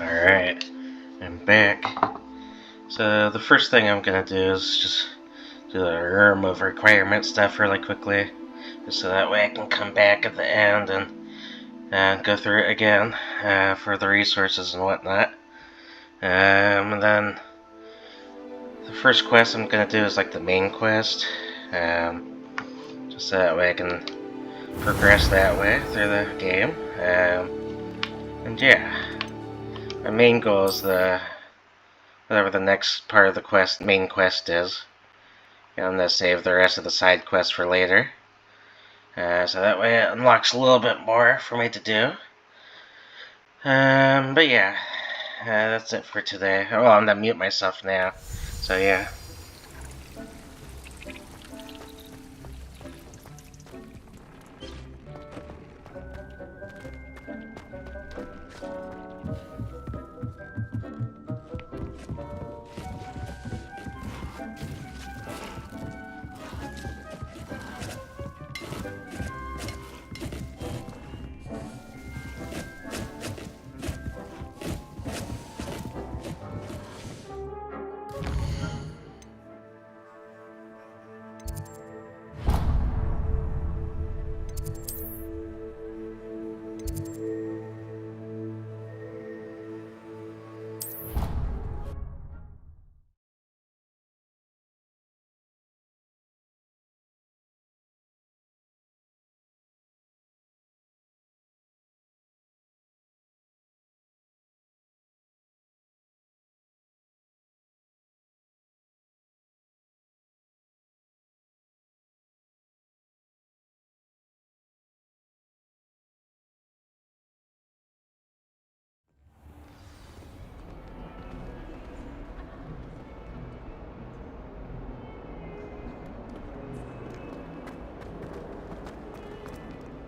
Alright, I'm back. So the first thing I'm gonna do is just do the room of requirement stuff really quickly, just so that way I can come back at the end and go through it again for the resources and whatnot. And then the first quest I'm gonna do is like the main quest, just so that way I can progress that way through the game. And yeah. My main goal is whatever the next part of the main quest is. And I'm gonna save the rest of the side quests for later. So that way it unlocks a little bit more for me to do. But yeah, that's it for today. Oh, I'm gonna mute myself now. So yeah.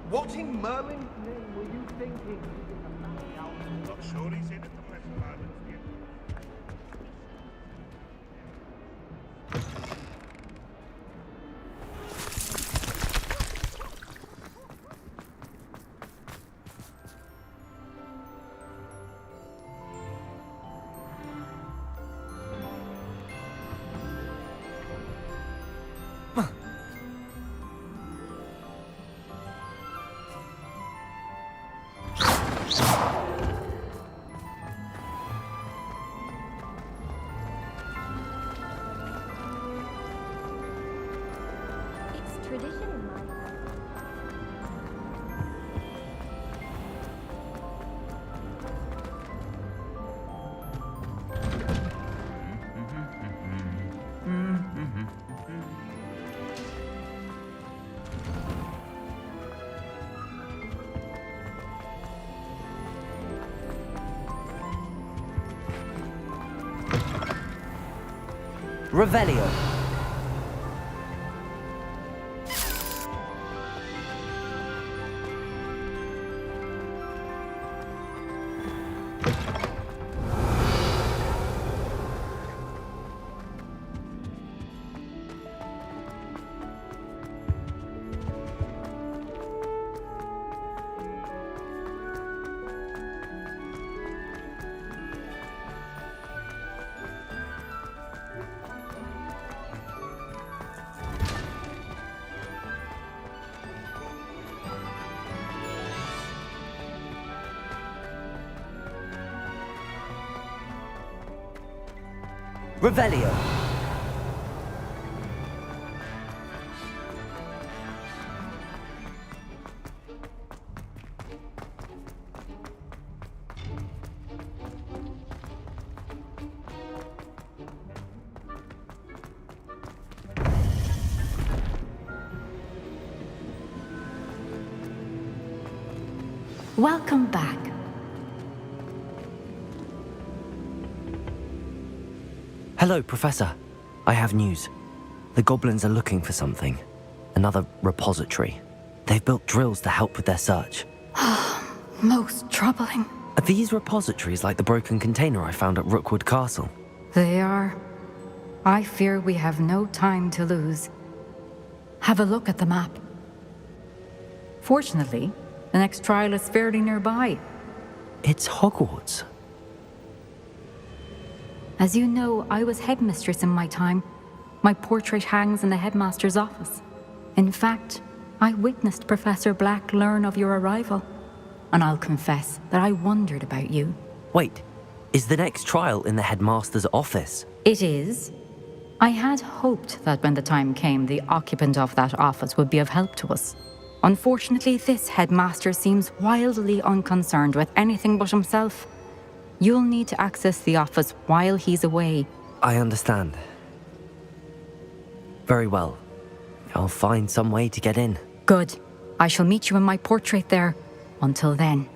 What in Merlin's name were you thinking? Not sure he's in at the present moment yet. It's tradition in my family. Revelio. Revelio. Welcome back. Hello, Professor. I have news. The goblins are looking for something. Another repository. They've built drills to help with their search. Most troubling. Are these repositories like the broken container I found at Rookwood Castle? They are. I fear we have no time to lose. Have a look at the map. Fortunately, the next trial is fairly nearby. It's Hogwarts. As you know, I was headmistress in my time. My portrait hangs in the headmaster's office. In fact, I witnessed Professor Black learn of your arrival. And I'll confess that I wondered about you. Wait, is the next trial in the headmaster's office? It is. I had hoped that when the time came, the occupant of that office would be of help to us. Unfortunately, this headmaster seems wildly unconcerned with anything but himself. You'll need to access the office while he's away. I understand. Very well. I'll find some way to get in. Good. I shall meet you in my portrait there. Until then.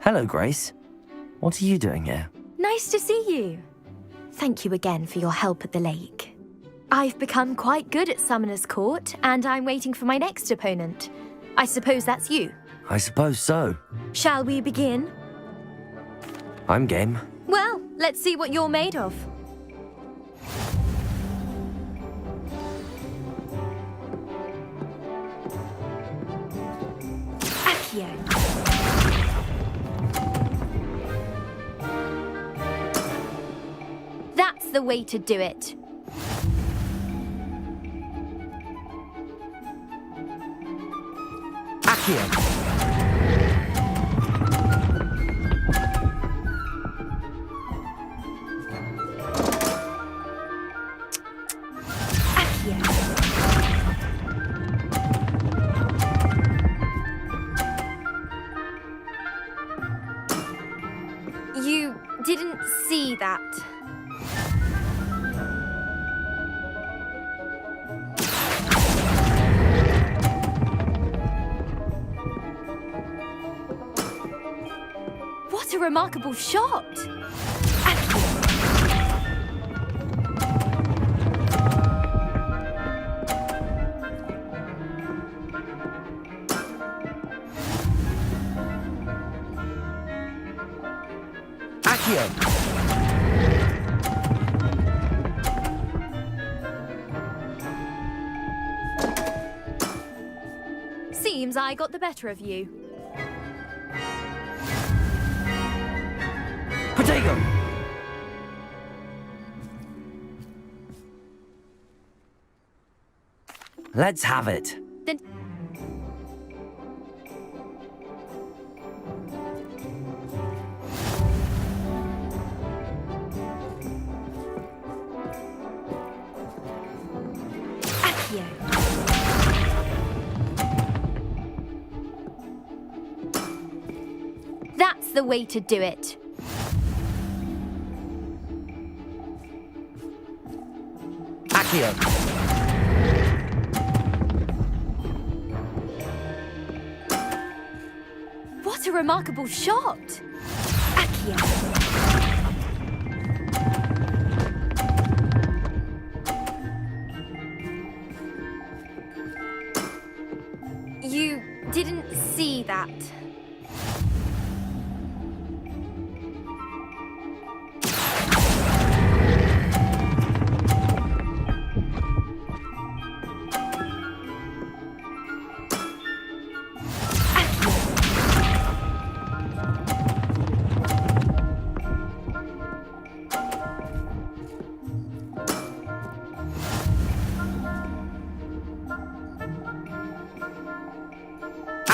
Hello, Grace. What are you doing here? Nice to see you. Thank you again for your help at the lake. I've become quite good at Summoner's Court, and I'm waiting for my next opponent. I suppose that's you. I suppose so. Shall we begin? I'm game. Well, let's see what you're made of. Accio. That's the way to do it. Accio. You didn't see that. What a remarkable shot! Accio. Seems I got the better of you. Potato. Let's have it. Then Accio. That's the way to do it. Accio. What a remarkable shot! Accio. You didn't see that.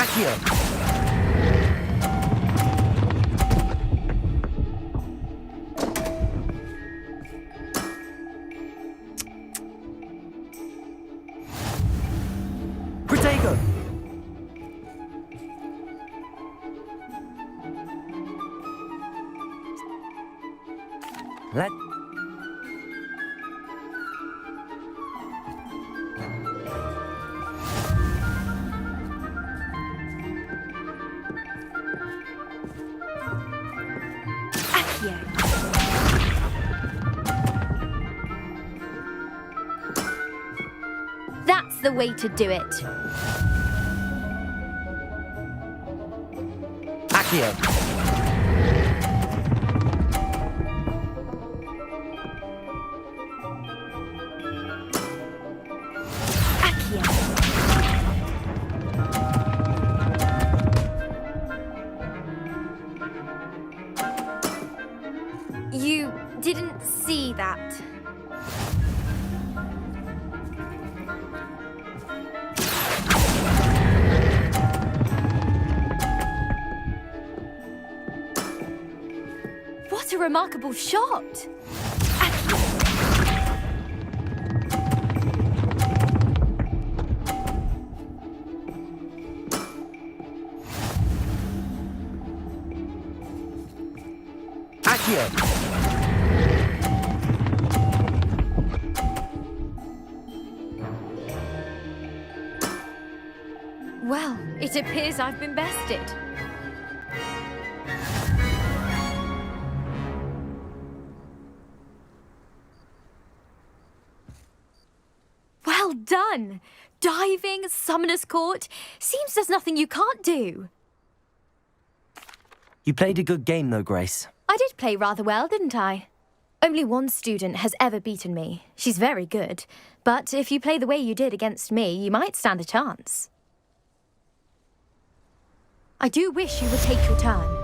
Accio! Protego! Let... Accio. That's the way to do it. Accio! Accio. You didn't see that. What a remarkable shot! Accio! Well, it appears I've been bested. Well done! Diving, Summoner's Court. Seems there's nothing you can't do. You played a good game though, Grace. I did play rather well, didn't I? Only one student has ever beaten me. She's very good. But if you play the way you did against me, you might stand a chance. I do wish you would take your turn.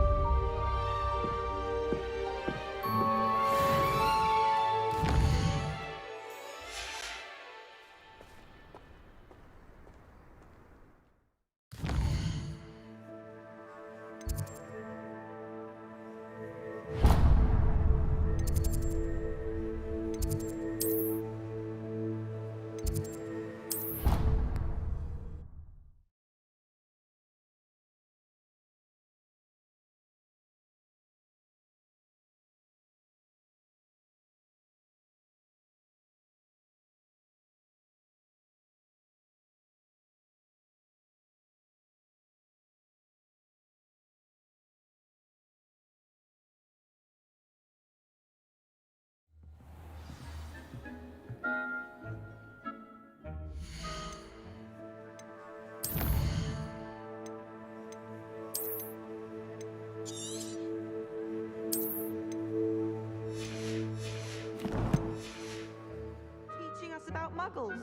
Teaching us about muggles.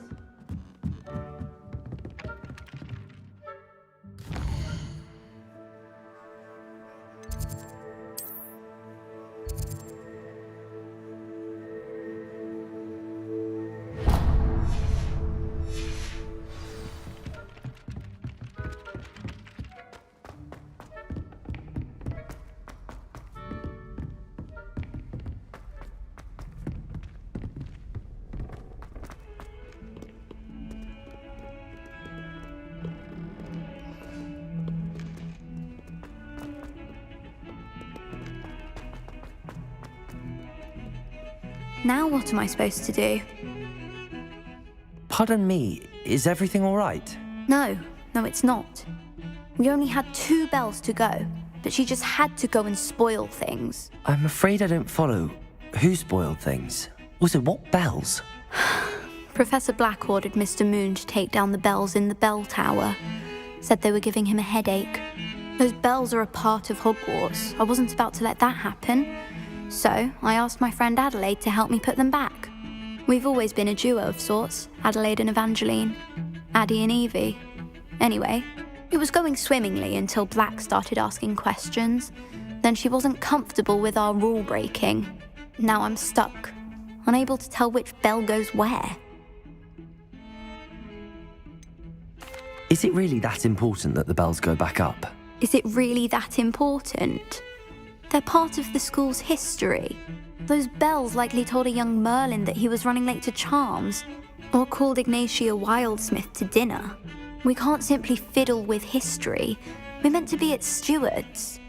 Now what am I supposed to do? Pardon me, is everything all right? No, it's not. We only had 2 bells to go, but she just had to go and spoil things. I'm afraid I don't follow. Who spoiled things? Also, what bells? Professor Black ordered Mr. Moon to take down the bells in the bell tower. Said they were giving him a headache. Those bells are a part of Hogwarts. I wasn't about to let that happen. So I asked my friend Adelaide to help me put them back. We've always been a duo of sorts, Adelaide and Evangeline. Addie and Evie. Anyway, it was going swimmingly until Black started asking questions. Then she wasn't comfortable with our rule breaking. Now I'm stuck, unable to tell which bell goes where. Is it really that important that the bells go back up? Is it really that important? They're part of the school's history. Those bells likely told a young Merlin that he was running late to Charms, or called Ignatia Wildsmith to dinner. We can't simply fiddle with history. We're meant to be its stewards.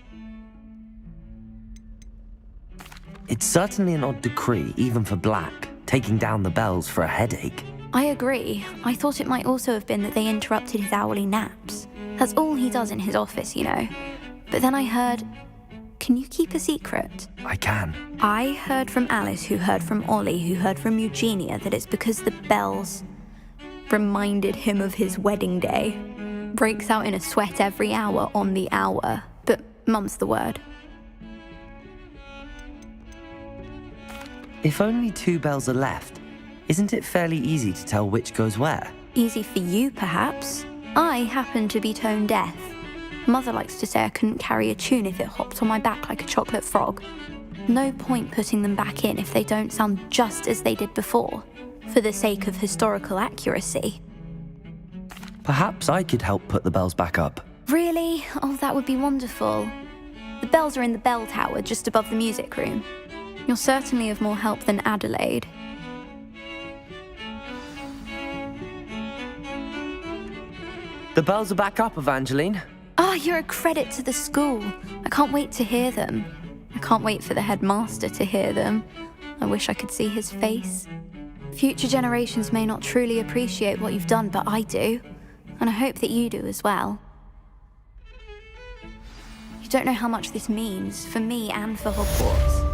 It's certainly an odd decree, even for Black, taking down the bells for a headache. I agree. I thought it might also have been that they interrupted his hourly naps. That's all he does in his office, you know. But then I heard... Can you keep a secret? I can. I heard from Alice, who heard from Ollie, who heard from Eugenia, that it's because the bells reminded him of his wedding day. Breaks out in a sweat every hour on the hour. But mum's the word. If only 2 bells are left, isn't it fairly easy to tell which goes where? Easy for you, perhaps. I happen to be tone deaf. Mother likes to say I couldn't carry a tune if it hopped on my back like a chocolate frog. No point putting them back in if they don't sound just as they did before, for the sake of historical accuracy. Perhaps I could help put the bells back up. Really? Oh, that would be wonderful. The bells are in the bell tower just above the music room. You're certainly of more help than Adelaide. The bells are back up, Evangeline. Ah, you're a credit to the school. I can't wait to hear them. I can't wait for the headmaster to hear them. I wish I could see his face. Future generations may not truly appreciate what you've done, but I do. And I hope that you do as well. You don't know how much this means for me and for Hogwarts.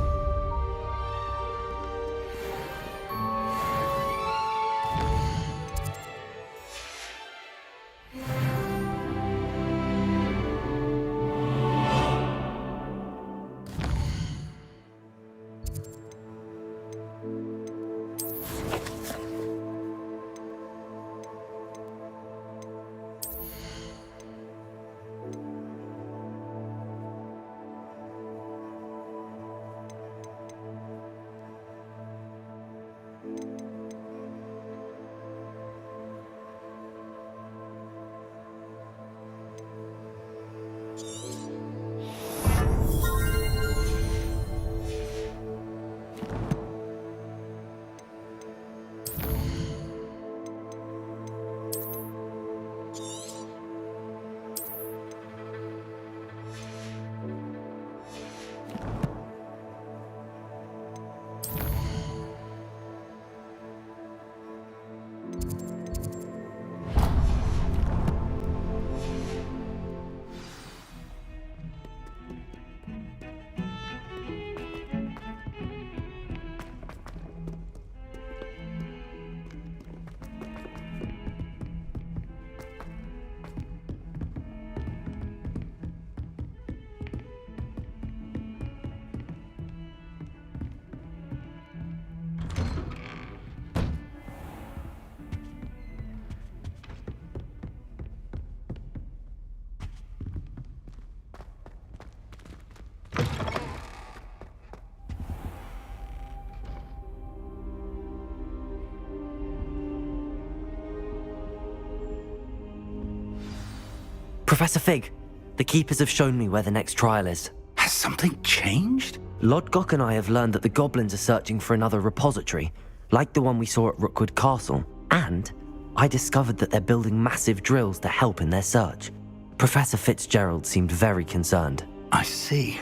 Professor Fig, the Keepers have shown me where the next trial is. Has something changed? Lodgok and I have learned that the goblins are searching for another repository, like the one we saw at Rookwood Castle. And I discovered that they're building massive drills to help in their search. Professor Fitzgerald seemed very concerned. I see.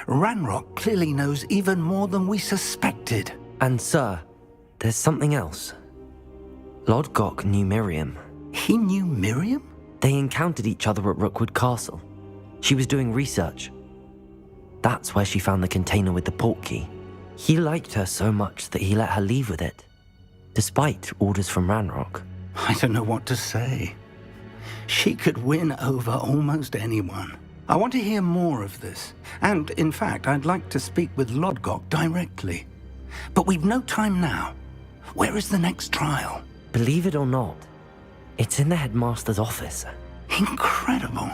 Ranrock clearly knows even more than we suspected. And sir, there's something else. Lodgok knew Miriam. He knew Miriam? They encountered each other at Rookwood Castle. She was doing research. That's where she found the container with the portkey. He liked her so much that he let her leave with it, despite orders from Ranrock. I don't know what to say. She could win over almost anyone. I want to hear more of this. And, in fact, I'd like to speak with Lodgok directly. But we've no time now. Where is the next trial? Believe it or not, it's in the headmaster's office. Incredible.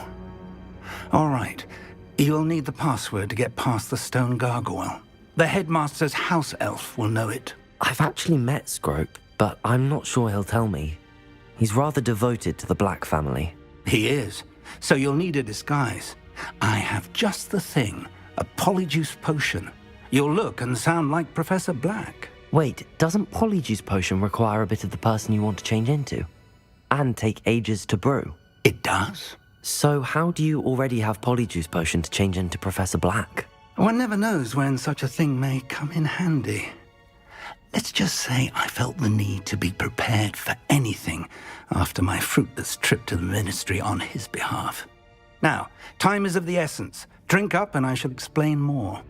All right. You'll need the password to get past the stone gargoyle. The headmaster's house elf will know it. I've actually met Scrope, but I'm not sure he'll tell me. He's rather devoted to the Black family. He is. So you'll need a disguise. I have just the thing. A polyjuice potion. You'll look and sound like Professor Black. Wait, doesn't polyjuice potion require a bit of the person you want to change into? And take ages to brew? It does. So how do you already have polyjuice potion to change into Professor Black? One never knows when such a thing may come in handy. Let's just say I felt the need to be prepared for anything after my fruitless trip to the Ministry on his behalf. Now, time is of the essence. Drink up and I shall explain more.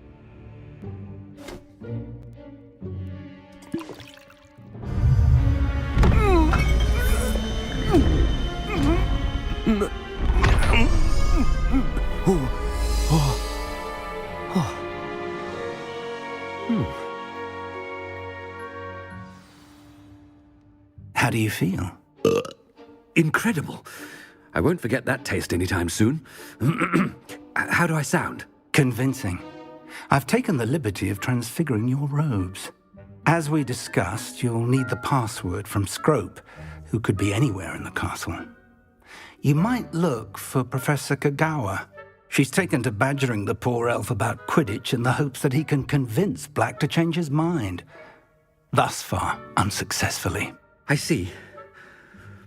How do you feel? Incredible. I won't forget that taste anytime soon. How do I sound? Convincing. I've taken the liberty of transfiguring your robes. As we discussed, you'll need the password from Scrope, who could be anywhere in the castle. You might look for Professor Kagawa. She's taken to badgering the poor elf about Quidditch in the hopes that he can convince Black to change his mind. Thus far, unsuccessfully. I see.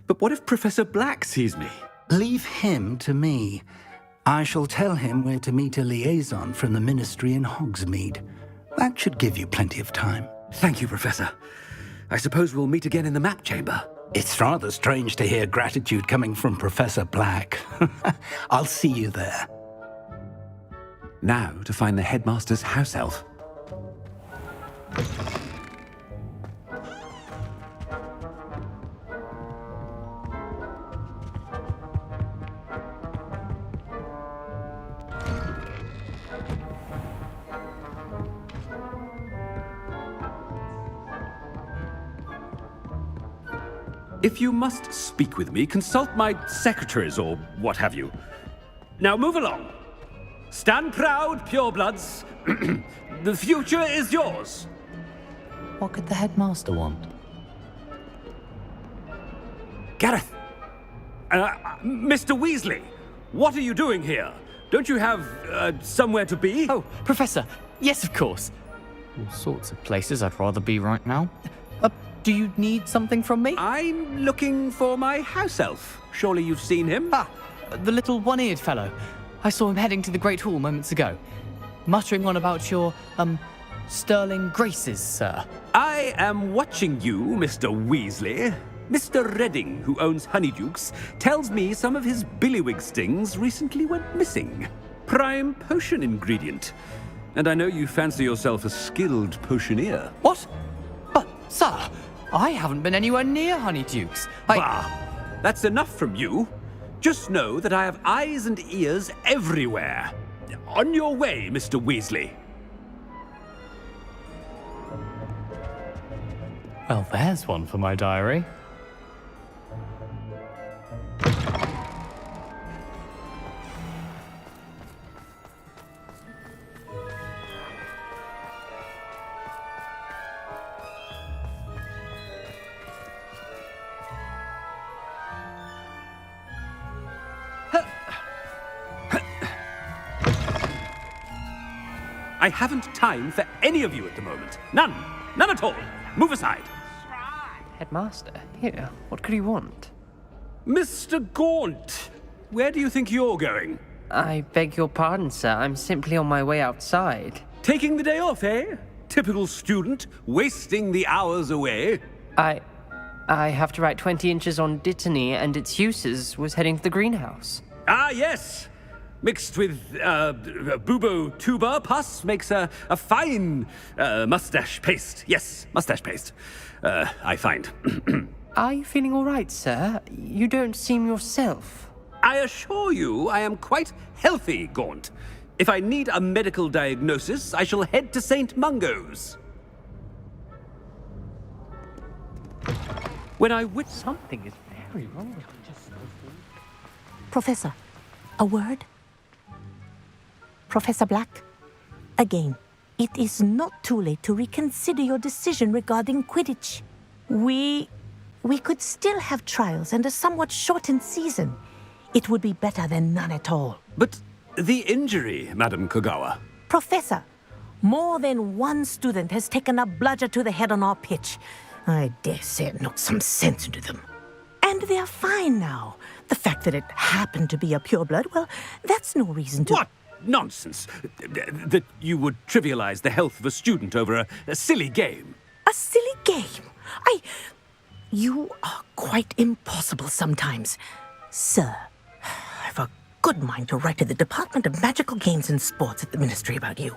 But what if Professor Black sees me? Leave him to me. I shall tell him where to meet a liaison from the Ministry in Hogsmeade. That should give you plenty of time. Thank you, Professor. I suppose we'll meet again in the map chamber. It's rather strange to hear gratitude coming from Professor Black. I'll see you there. Now to find the headmaster's house elf. If you must speak with me, consult my secretaries or what have you. Now move along. Stand proud, purebloods. The future is yours. What could the headmaster want? Gareth! Mr. Weasley, what are you doing here? Don't you have somewhere to be? Oh, Professor, yes, of course. All sorts of places I'd rather be right now. Do you need something from me? I'm looking for my house elf. Surely you've seen him? Ah, the little one-eared fellow. I saw him heading to the Great Hall moments ago, muttering on about your, sterling graces, sir. I am watching you, Mr. Weasley. Mr. Redding, who owns Honeydukes, tells me some of his billywig stings recently went missing. Prime potion ingredient. And I know you fancy yourself a skilled potioneer. What? But, sir, I haven't been anywhere near Honeydukes. Bah! That's enough from you. Just know that I have eyes and ears everywhere. On your way, Mr. Weasley. Well, there's one for my diary. I haven't time for any of you at the moment. None. None at all. Move aside. Headmaster, here, what could he want? Mr. Gaunt, where do you think you're going? I beg your pardon, sir. I'm simply on my way outside. Taking the day off, eh? Typical student, wasting the hours away. I have to write 20 inches on Dittany and its uses. Was heading to the greenhouse. Ah, yes. Mixed with bubo tuber pus makes a fine mustache paste. Yes, mustache paste. I find. Are you feeling all right, sir? You don't seem yourself. I assure you I am quite healthy, Gaunt. If I need a medical diagnosis, I shall head to St. Mungo's. When I Something is very wrong with me. Professor, a word? Professor Black, again, it is not too late to reconsider your decision regarding Quidditch. We we could still have trials and a somewhat shortened season. It would be better than none at all. But the injury, Madam Kogawa. Professor, more than one student has taken a bludger to the head on our pitch. I dare say it knocked some sense into them. And they're fine now. The fact that it happened to be a pureblood, well, that's no reason to... What nonsense! That you would trivialize the health of a student over a silly game. A silly game? You are quite impossible sometimes. Sir, I've a good mind to write to the Department of Magical Games and Sports at the Ministry about you.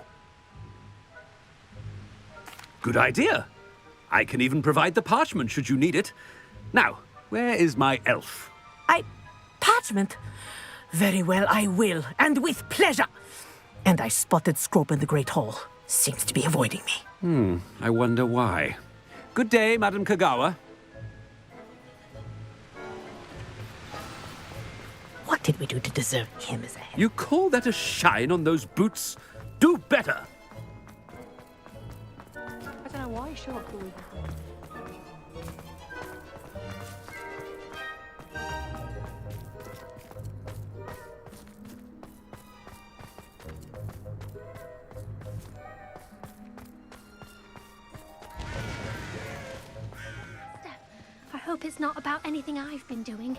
Good idea. I can even provide the parchment should you need it. Now, where is my elf? Parchment? Very well, I will, and with pleasure. And I spotted Scrope in the Great Hall. Seems to be avoiding me. I wonder why. Good day, Madam Kogawa. What did we do to deserve him as a head? You call that a shine on those boots? Do better! I don't know why he showed up the week before. I hope it's not about anything I've been doing.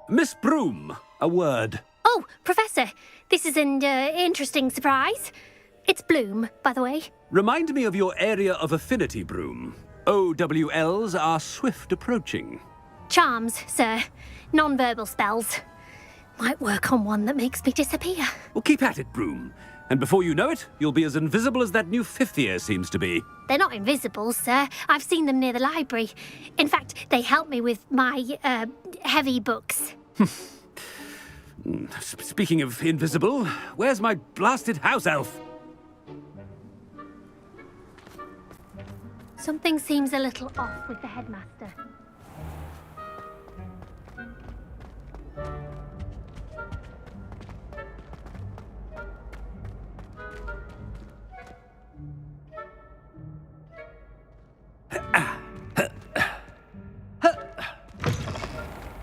Miss Broom, a word. Oh, Professor, this is an interesting surprise. It's Bloom, by the way. Remind me of your area of affinity, Broom. OWLs are swift approaching. Charms, sir. Non-verbal spells. Might work on one that makes me disappear. Well, keep at it, Broom. And before you know it, you'll be as invisible as that new fifth year seems to be. They're not invisible, sir. I've seen them near the library. In fact, they help me with my, heavy books. Speaking of invisible, where's my blasted house elf? Something seems a little off with the headmaster.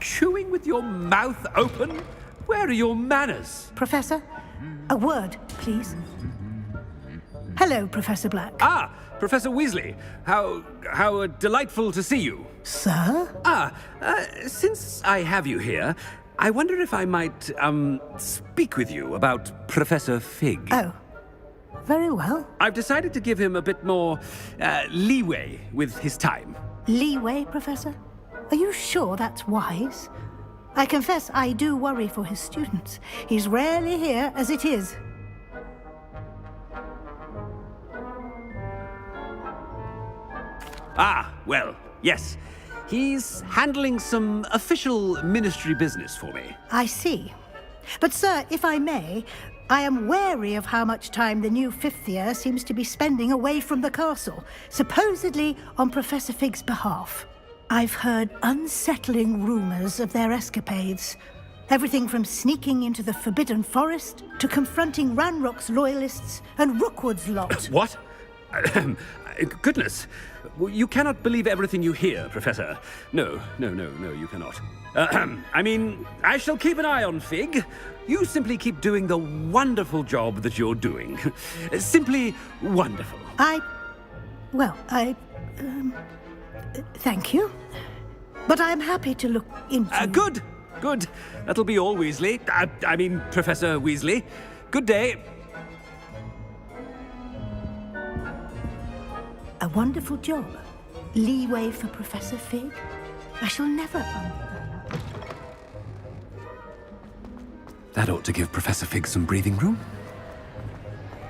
Chewing with your mouth open? Where are your manners? Professor, a word, please. Hello, Professor Black. Ah, Professor Weasley. How delightful to see you. Sir? Since I have you here, I wonder if I might, speak with you about Professor Fig. Oh, very well. I've decided to give him a bit more, leeway with his time. Leeway, Professor? Are you sure that's wise? I confess I do worry for his students. He's rarely here as it is. Ah, well, yes. He's handling some official ministry business for me. I see. But, sir, if I may, I am wary of how much time the new fifth year seems to be spending away from the castle, supposedly on Professor Fig's behalf. I've heard unsettling rumors of their escapades. Everything from sneaking into the Forbidden Forest to confronting Ranrock's loyalists and Rookwood's lot. What? Goodness. You cannot believe everything you hear, Professor. No, you cannot. I mean, I shall keep an eye on Fig. You simply keep doing the wonderful job that you're doing. Simply wonderful. Thank you. But I'm happy to look into... Good. That'll be all, Weasley. I mean, Professor Weasley. Good day. A wonderful job. Leeway for Professor Fig. I shall never... That ought to give Professor Fig some breathing room.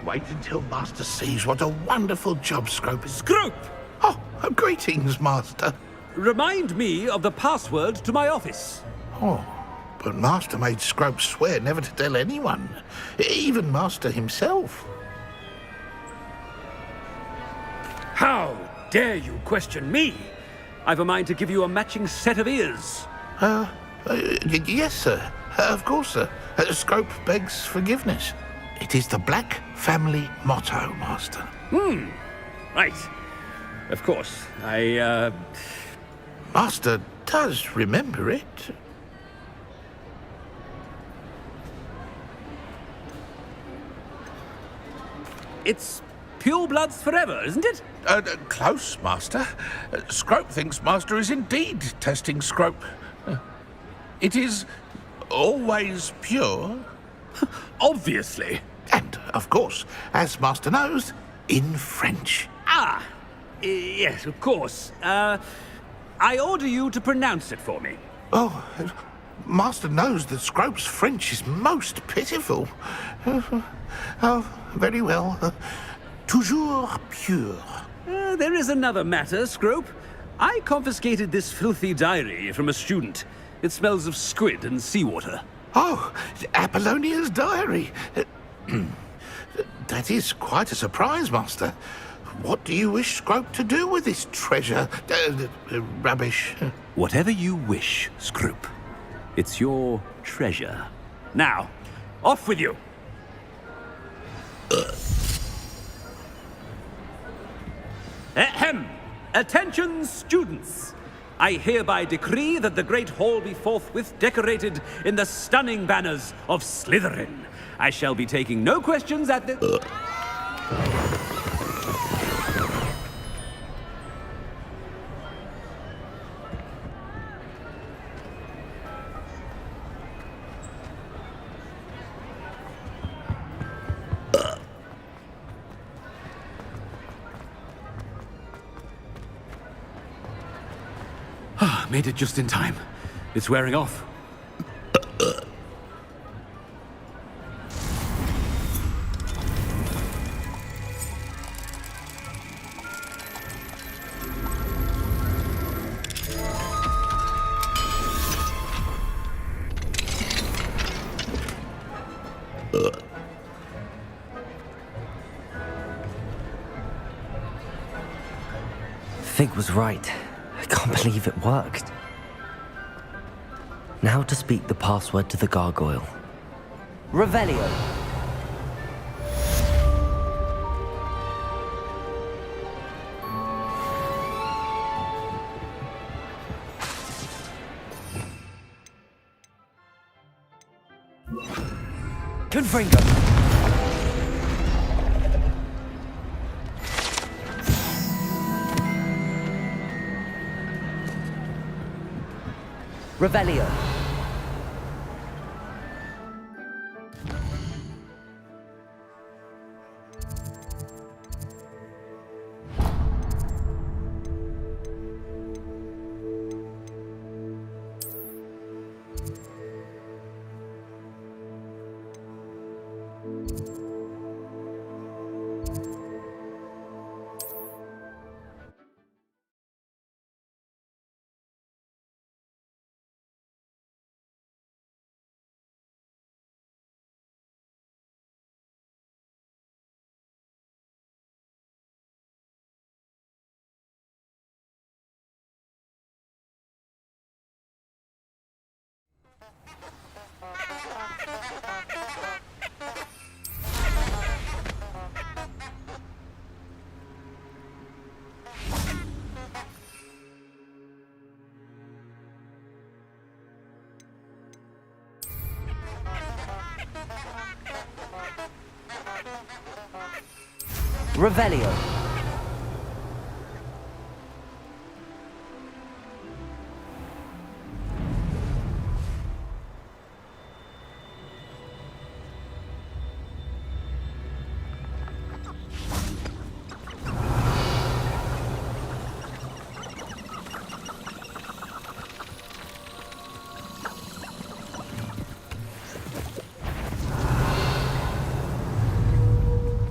Wait until Master sees what a wonderful job Scrope is... Scrope! Oh, greetings, Master. Remind me of the password to my office. Oh, but Master made Scrope swear never to tell anyone, even Master himself. How dare you question me? I've a mind to give you a matching set of ears. Yes, sir. Of course, sir. Scrope begs forgiveness. It is the Black family motto, Master. Right. Of course, I, Master does remember it. It's pure bloods forever, isn't it? Close, Master. Scrope thinks Master is indeed testing Scrope. It is always pure. Obviously. And, of course, as Master knows, in French. Ah, yes, of course. I order you to pronounce it for me. Oh, Master knows that Scrope's French is most pitiful. Oh, very well. Toujours pure. There is another matter, Scrope. I confiscated this filthy diary from a student. It smells of squid and seawater. Oh, Apollonia's diary. That is quite a surprise, Master. What do you wish Scrope to do with this treasure? Rubbish. Whatever you wish, Scrope. It's your treasure. Now, off with you. Ahem! Attention, students! I hereby decree that the Great Hall be forthwith decorated in the stunning banners of Slytherin. I shall be taking no questions at the... Made it just in time. It's wearing off. Fig was right. I can't believe it worked. Now to speak the password to the gargoyle. Revelio. Confringo. Revelio. Revelio.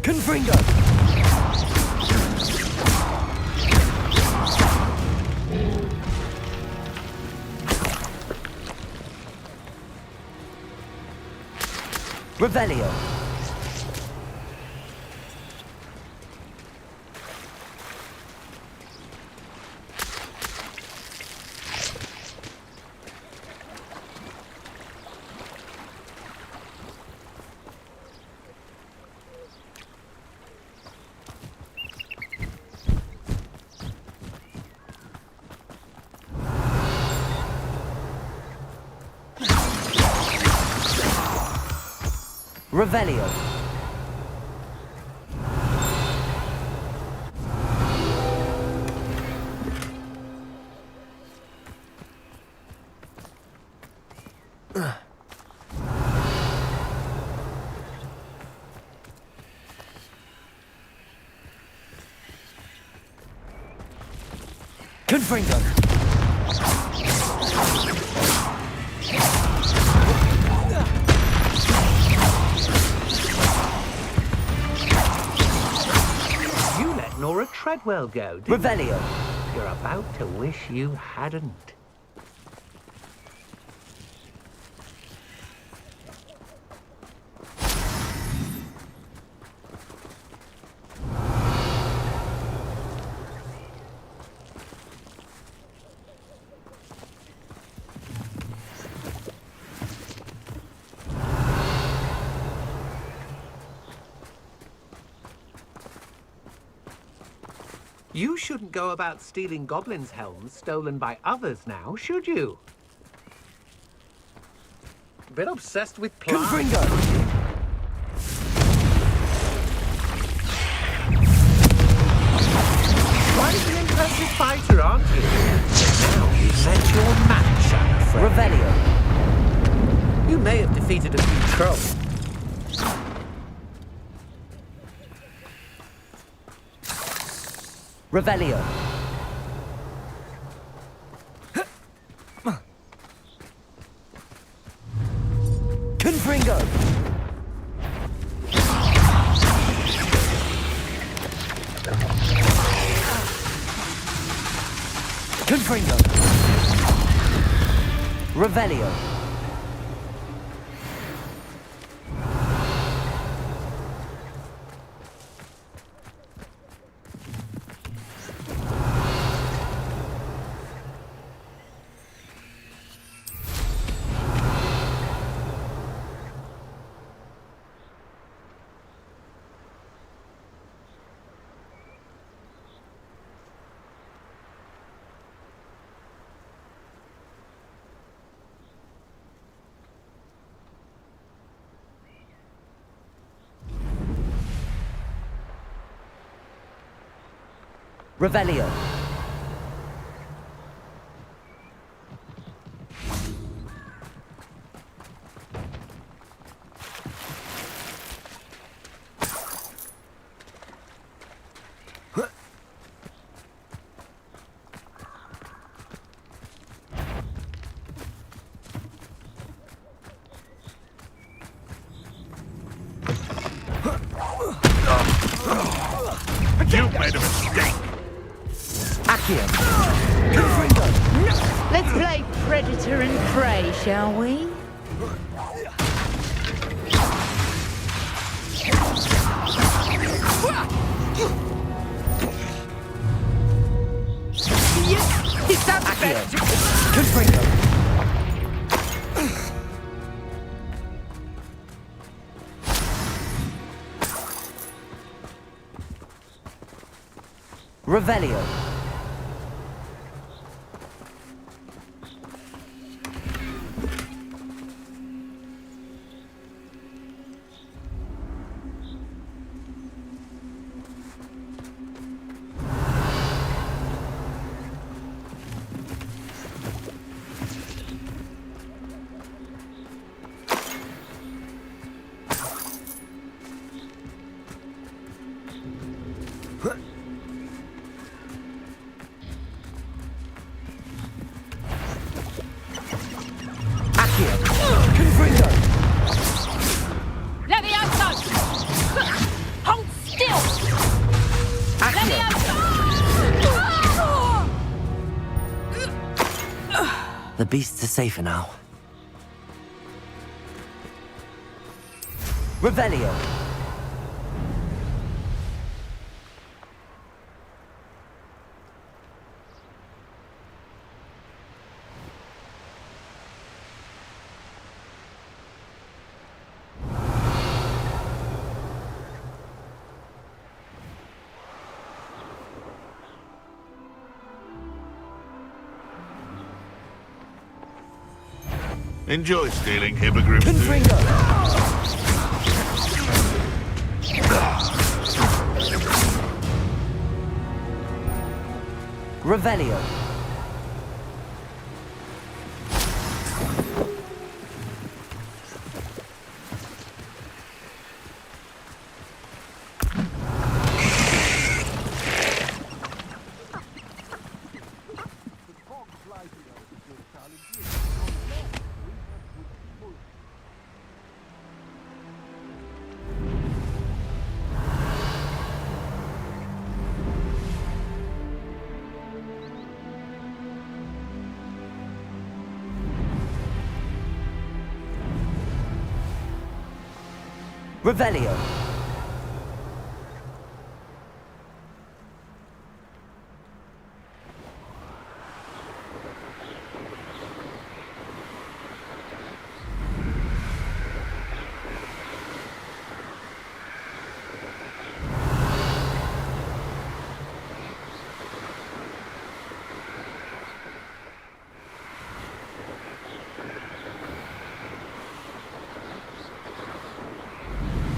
Confringo. Revelio. Revelio. Confringo. You let Nora Treadwell go, didn't Revelio. you? You're about to wish you hadn't. You shouldn't go about stealing goblins' helms stolen by others now, should you? Bit obsessed with plants. Confringo. Quite an impressive fighter, aren't you? Now you've met your match, I'm afraid. Revelio. You may have defeated a few trolls. Revelio. Confringo. Confringo. Revelio. Revelio. You made a mistake. Accio. Let's play predator and prey, shall we? Is that Accio. Confringo. Revelio. The beasts are safer now. Revelio. Enjoy stealing hippogriffs. Confringo. Revelio. Revelio.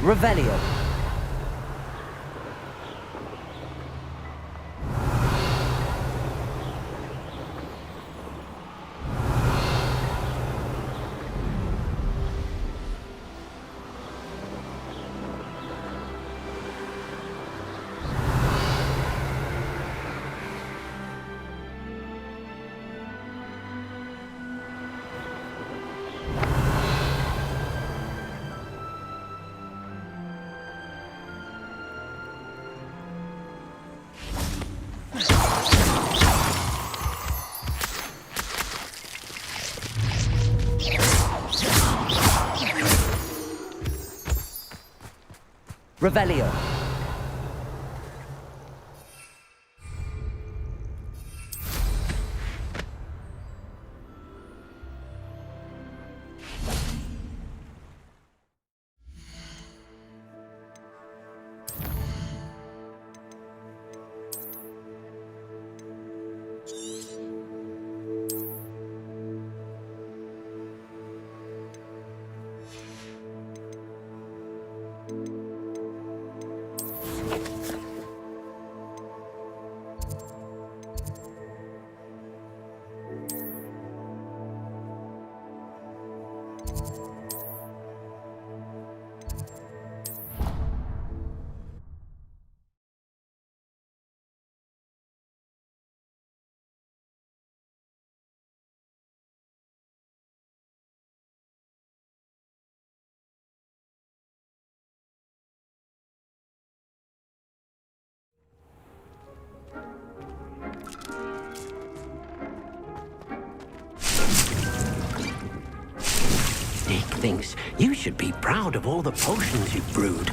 Revelio. Revelio. Dick thinks you should be proud of all the potions you've brewed.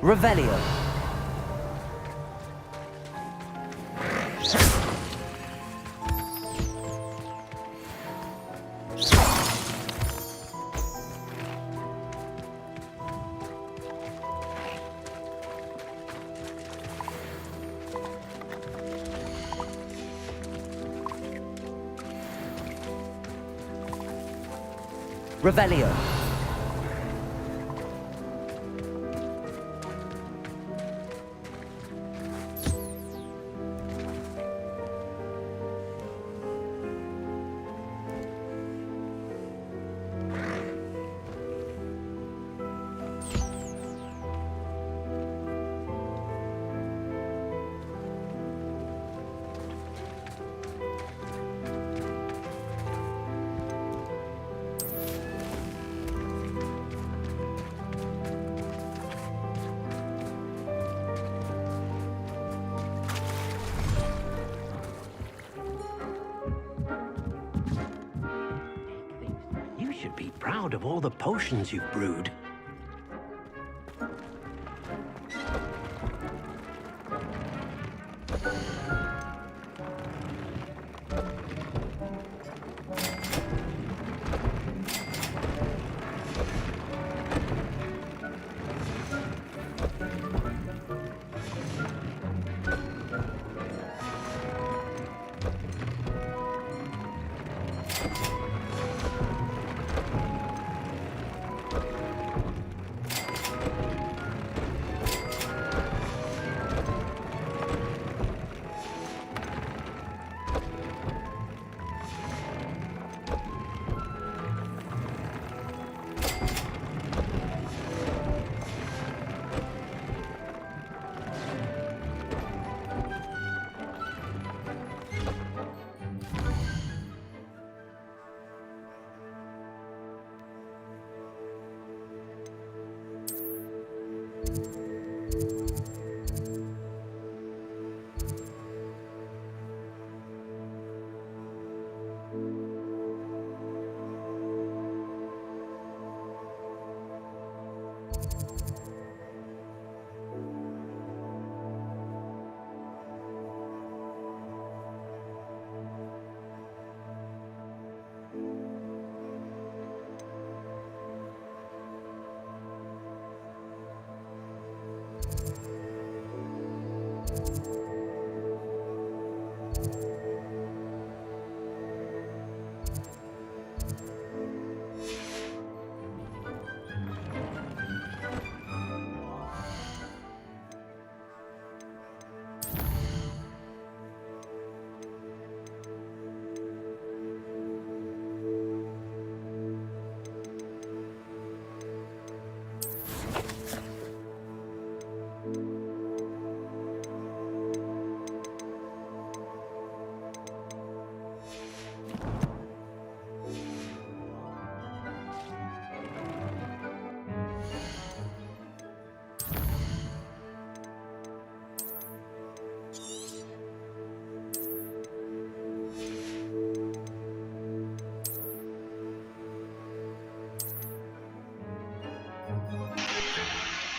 Revelio. Revelio. You should be proud of all the potions you've brewed.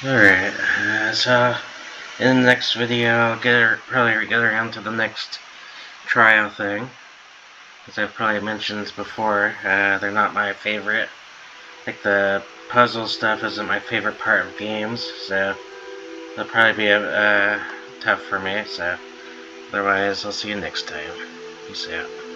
Alright, so in the next video I'll probably get around to the next trial thing. As I've probably mentioned before, they're not my favorite. Like the puzzle stuff isn't my favorite part of games, so they'll probably be tough for me, so otherwise I'll see you next time. Peace out.